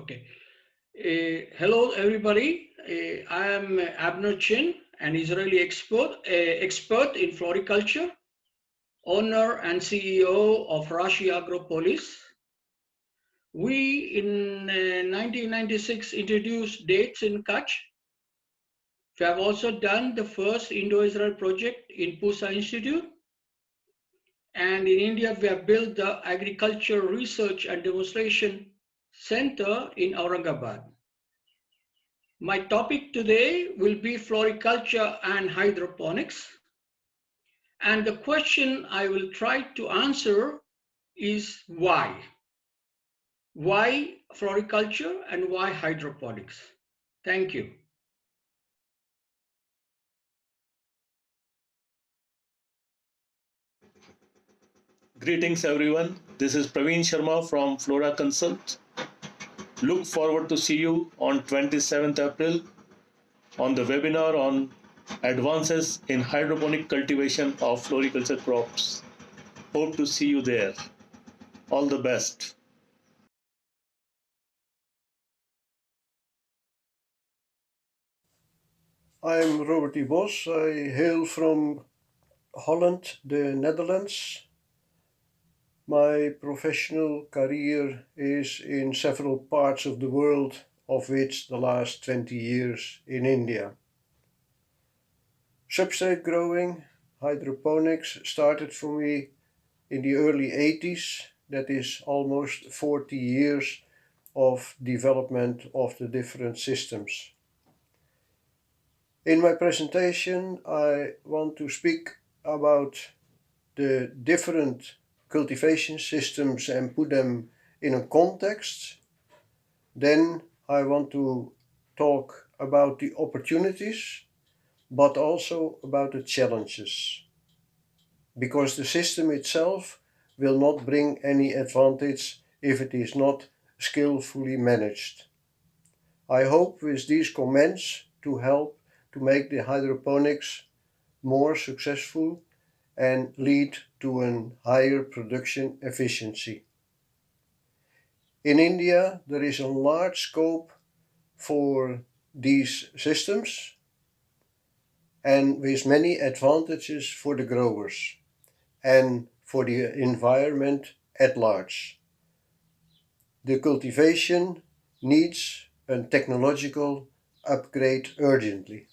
Okay. Hello, everybody. I am Abner, an Israeli expert in floriculture, owner and CEO of RASHI Agropolis. We, in 1996, introduced dates in Kutch. We have also done the first Indo-Israel project in Pusa Institute. And in India, we have built the Agriculture Research and Demonstration Center in Aurangabad. My topic today will be floriculture and hydroponics. And the question I will try to answer is why? Why floriculture and why hydroponics? Thank you. Greetings everyone. This is Praveen Sharma from Flora Consult. Look forward to see you on 27th April on the webinar on advances in hydroponic cultivation of floriculture crops. Hope to see you there. All the best. I'm Robert de Bos. I hail from Holland, the Netherlands. My professional career is in several parts of the world, of which the last 20 years in India. Substrate growing, hydroponics, started for me in the early 80s. That is almost 40 years of development of the different systems. In my presentation, I want to speak about the different cultivation systems and put them in a context. Then I want to talk about the opportunities, but also about the challenges. Because the system itself will not bring any advantage if it is not skillfully managed. I hope with these comments to help to make the hydroponics more successful and lead to a higher production efficiency. In India, there is a large scope for these systems and with many advantages for the growers and for the environment at large. The cultivation needs a technological upgrade urgently.